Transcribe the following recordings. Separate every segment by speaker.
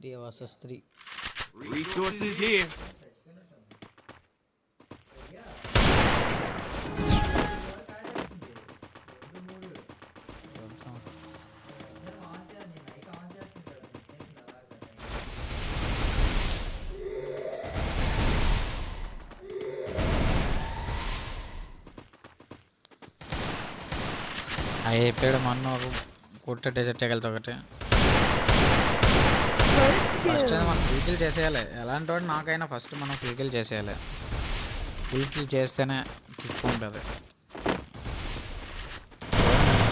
Speaker 1: 3 versus 3.
Speaker 2: Resources here.
Speaker 1: అయిపోయాడు మన్ను కుట్ట డెజర్ట్ ఎగలతో ఒకటి ఫస్ట్ మనం ఫుల్ కిల్ చేసేయాలి. ఎలాంటి వాడు నాకైనా ఫస్ట్ మనం ఫుల్ కిల్ చేసేయాలి. ఫుల్ కిల్ చేస్తేనే కిక్ ఉంటుంది.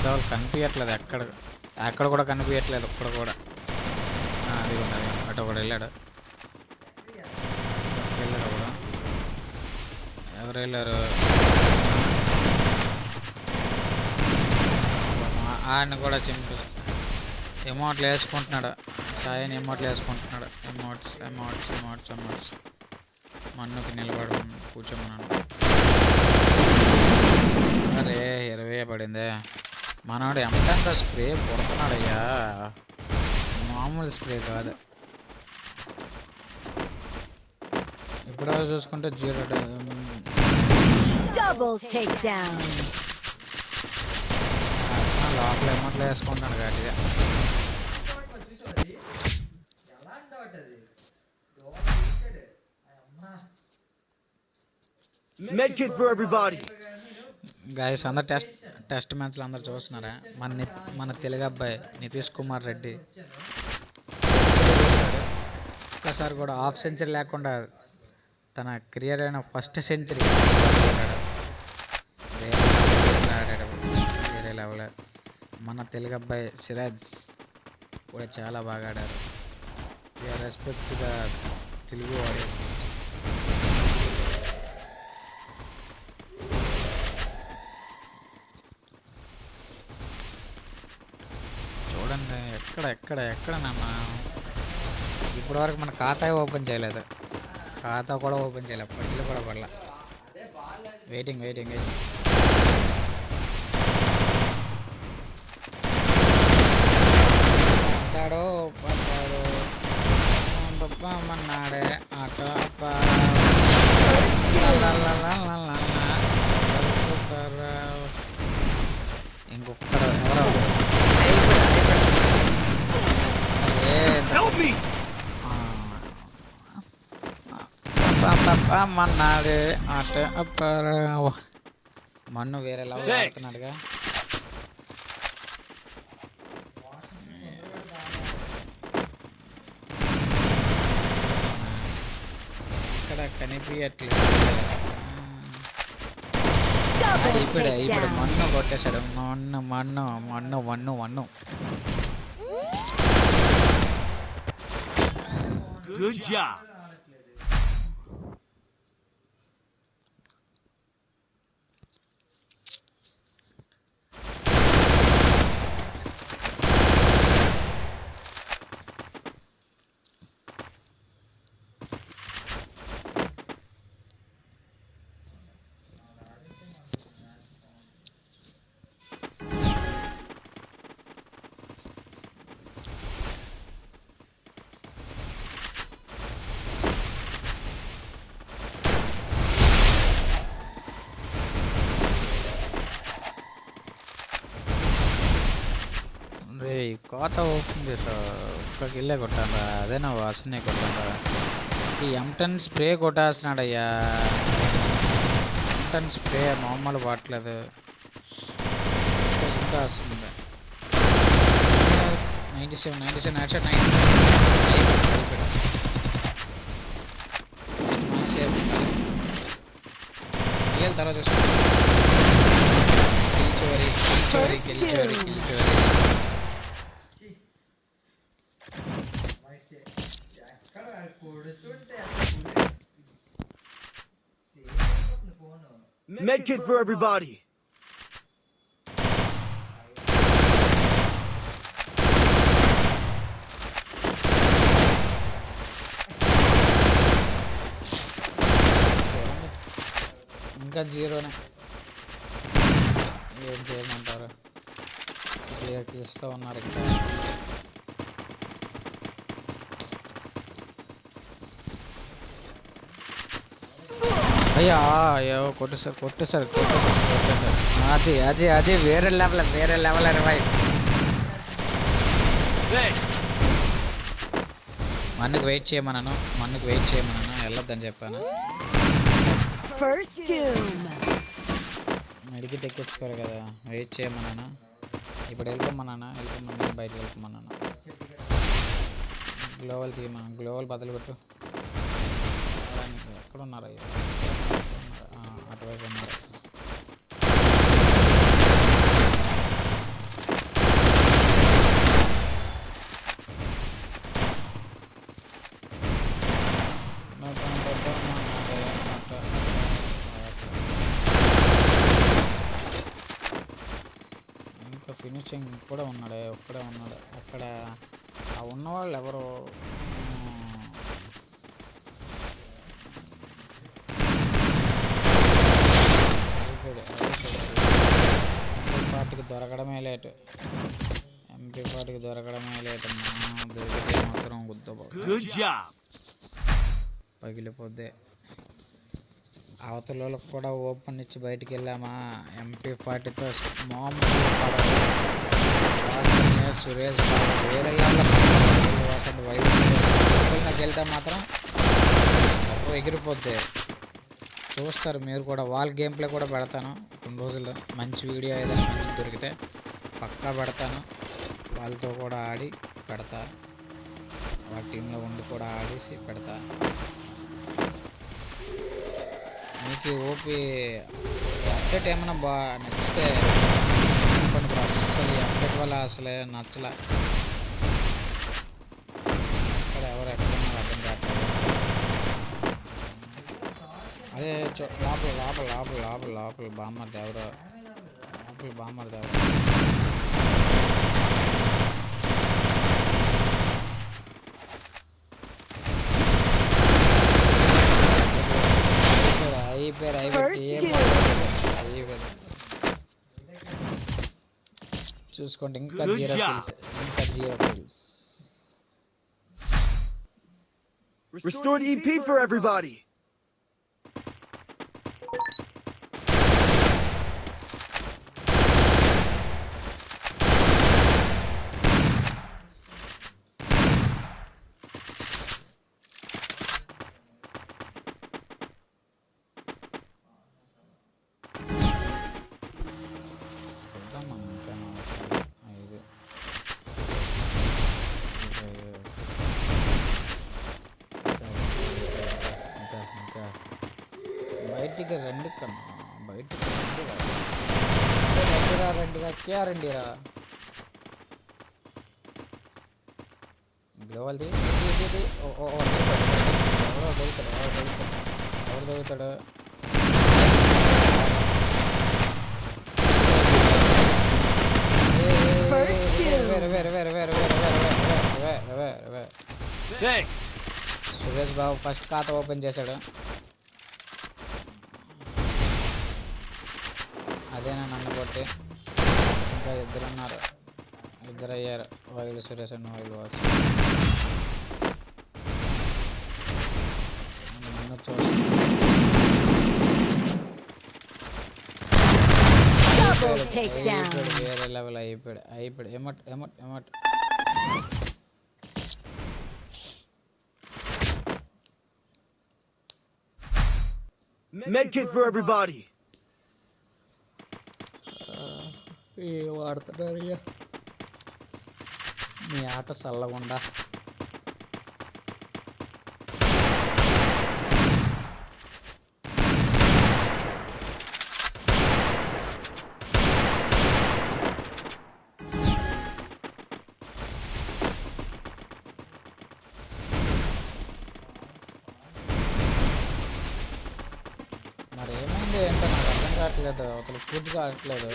Speaker 1: వాళ్ళు కనిపించట్లేదు, ఎక్కడ కూడా కనిపించట్లేదు ఒక్కడ కూడా. అది ఉన్నది అటు ఒకడు వెళ్ళాడు. కూడా ఎవరు వెళ్ళారు? ఆయన కూడా చింపు ఎమౌంట్లు వేసుకుంటున్నాడు. సాయిని ఎమౌంట్లు వేసుకుంటున్నాడు. ఎమౌంట్స్ మన్నుకి నిలబడి కూర్చోమన్నాను. అరే 20 పడిందే. మనవాడు ఎంతంత స్ప్రే కొడుతున్నాడయ్యా, మామూలు స్ప్రే కాదు. ఇప్పుడు చూసుకుంటే 0 లోపల ఎమౌంట్లు వేసుకుంటాను గట్టిగా.
Speaker 2: Medkit for everybody.
Speaker 1: గైస్ అందరు టెస్ట్ మ్యాచ్లు అందరు చూస్తున్నారా? మన తెలుగు అబ్బాయి నితీష్ కుమార్ రెడ్డి ఒక్కసారి కూడా హాఫ్ సెంచరీ లేకుండా తన కెరియర్ అయిన ఫస్ట్ సెంచరీ ఆడాడు. వేరే లెవెల్. మన తెలుగు అబ్బాయి సిరాజ్ కూడా చాలా బాగా ఆడారు. రెస్పెక్ట్గా తెలుగు ఆడియన్స్. చూడండి ఎక్కడ నాన్న ఇప్పటివరకు మన ఖాతా ఓపెన్ చేయలేదు. ఖాతా కూడా ఓపెన్ చేయలేదు. పట్టిలు కూడా పడలే. వెయిటింగ్ పడ్డాడు మన్నాడే ఆట సూపర్. ఇంకొకడు ఎవరో మన్నాడే ఆట మన్ను వేరే లెవెల్ ఆడుతున్నాడుగా. ఇక్కడ కనిపించట్లేదు. ఇప్పుడు మన్ను కొట్టేశాడు. మన్ను
Speaker 2: Good job.
Speaker 1: కోత ఓపెన్ చేసా. ఒక్కకి వెళ్ళే కొట్టాను. అదే నా వాసనే కొట్టాను. ఈ M10 స్ప్రే కొట్టేస్తున్నాడయ్యా. M10 స్ప్రే మామూలు పట్టలేదు. ఇంకా వస్తుంది. 97 హెడ్షాట్ 9 తర్వాత కిల్ చివరి
Speaker 2: Medkit for everybody.
Speaker 1: ఇంకా 0నే. ఏం చేయమంటారు? 0 ఇస్తూ ఉన్నారు. ఇంకా అయ్యా అయ్యో కొట్టేశారు. అది వేరే లెవెల్ 20.
Speaker 2: Thanks.
Speaker 1: మన్నుకు వెయిట్ చేయమన్నాను వెళ్ళొద్దని చెప్పాను.
Speaker 3: First doom.
Speaker 1: మెడికి తెక్కించుకోరు కదా, వెయిట్ చేయమన్నాను. ఇప్పుడు వెళ్ళిపోమన్నాను బయటకు వెళ్ళిపోమన్నాను. గ్లోవల్ తీయమన్నాను, గ్లోవల్ బదులు పెట్టు. ఎక్కడ ఉన్నారు అయ్యో, అటువైపు ఉన్నారు. ఇంకా ఫినిషింగ్ కూడా ఒక్కడే ఉన్నాడు అక్కడ. ఆ ఉన్నవాళ్ళు ఎవరు? పార్టీకి దొరకడమే లేట్. ఎంపీ పార్టీకి దొరకడమే లేట్ అమ్మా. దొరికితే మాత్రం
Speaker 2: Good job.
Speaker 1: పగిలిపోద్ది. అవతల వాళ్ళకి కూడా ఓపెన్ ఇచ్చి బయటికి వెళ్ళామా. ఎంపీ పార్టీతో మామూలు సురేష్ బాబు వేరే వైద్యులకు వెళ్తే మాత్రం ఎగిరిపోద్ది. చూస్తారు మీరు కూడా. వాళ్ళ గేమ్ ప్లే కూడా పెడతాను కొన్ని రోజుల్లో. మంచి వీడియో ఏదైనా మంచి దొరికితే పక్కా పెడతాను. వాళ్ళతో కూడా ఆడి పెడతా, వాళ్ళ టీంలో ఉండి కూడా ఆడేసి పెడతా. మీకు ఓపీ అప్డేట్ ఏమైనా నచ్చితే చెప్పండి బ్రో. అసలు ఈ అప్డేట్ వల్ల అసలే నచ్చలే. ఇక్కడ ఎవరు ఎక్కడున్నారు అర్థం కావట్లేదు. అదే లోపల బామ్మర్ది ఎవరో. అయిపోయారు. చూసుకోండి, ఇంకా 0 kills.
Speaker 2: Restored EP for everybody.
Speaker 1: బయటికి రండి కన్నా, బయటికి రండిరా. గ్లోవల్ ఎవరు దొరుకుతాడు. సురేష్ బాబు ఫస్ట్ ఖాతా ఓపెన్ చేశాడు. అదేనా నన్ను కొట్టి. ఇంకా ఇద్దరు అయ్యారు, వైలు సురేష్ అండ్ వైలు వాసు. నన్ను వేరే లెవెల్ అయిపోయాడు. ఎమట్
Speaker 2: Medkit for everybody.
Speaker 1: వాడుతున్నారు మీ ఆట చల్లకుండా. మరి ఏమైంది ఏంటో నాకు అర్థం కావట్లేదు. అసలు పూర్తిగా ఆడట్లేదు.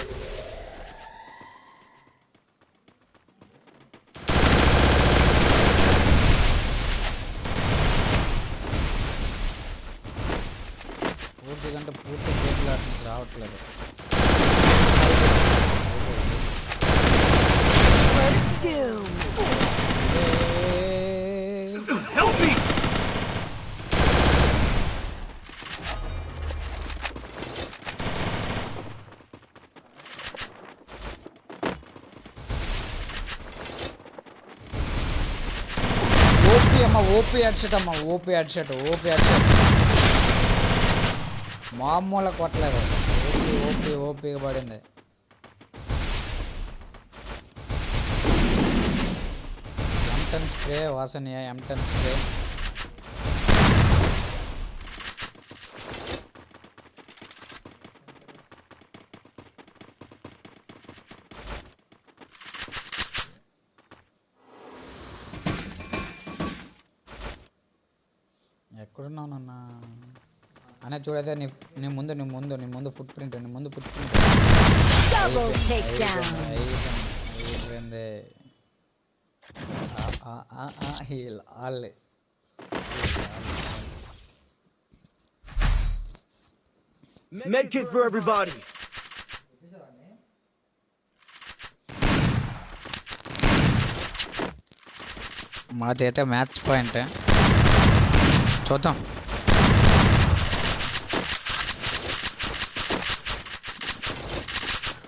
Speaker 1: పూర్తి గేమ్లో అటు నుంచి రావట్లేదు. అమ్మ ఓపీ హెడ్షాట్ అమ్మ ఓపీ హెడ్షాట్ మామూలు కొట్టలేదు ఓపీగా పడింది. M10 spray వాసనీయ M10 spray. ఎక్కడున్నావు నాన్న అనే చూడైతే నీ ముందు ఫుట్ ప్రింట్
Speaker 3: Double takedown.
Speaker 1: అయిపోయింది. Heal all
Speaker 2: Medkit for everybody.
Speaker 1: మాదైతే మ్యాచ్ పాయింట్ చూద్దాం.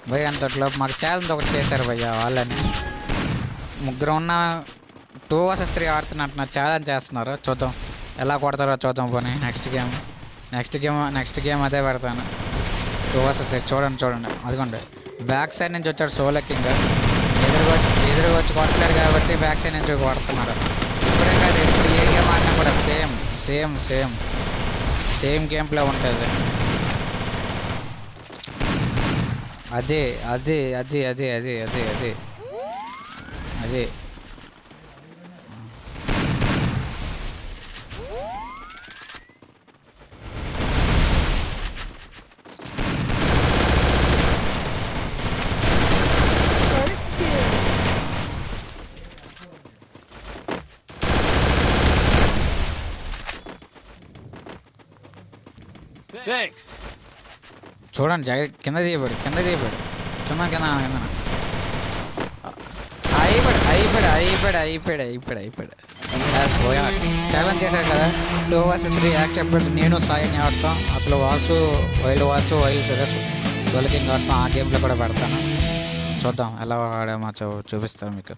Speaker 1: భయ్ అంతట్లో మాకు ఛాలెంజ్ ఒకటి చేశారు భయ్య వాళ్ళని. ముగ్గురు ఉన్న 2 vs 3 ఆడుతున్నట్టు నాకు ఛాలెంజ్ చేస్తున్నారు. చూద్దాం ఎలా కొడతారో చూద్దాం. పోనీ నెక్స్ట్ గేమ్ అదే పెడతాను. 2 vs 3 చూడండి అదిగోండి. బ్యాక్ సైడ్ నుంచి వచ్చాడు సోలో కింగ్. ఎదురుగా వచ్చి కొడతాడు కాబట్టి బ్యాక్ సైడ్ నుంచి కొడుతున్నాడు. ఇప్పుడే కాదు ఎప్పుడు ఏ గేమ్ ఆడినా కూడా సేమ్ గేమ్ ప్లే ఉంటుంది. అదే
Speaker 3: First 2.
Speaker 2: Thanks.
Speaker 1: చూడండి కింద చేయబడి చూడండి కింద అయిపోయాడు. ఛాలెంజ్ చేశారు కదా 2 vs 3 యాక్సెప్ట్. నేను సాయిని ఆడతాం. అసలు వైల్డ్ సోలో కింగ్ ఆడతాం. ఆ గేమ్లో కూడా పెడతాను. చూద్దాం ఎలా ఆడామో చూపిస్తాను మీకు.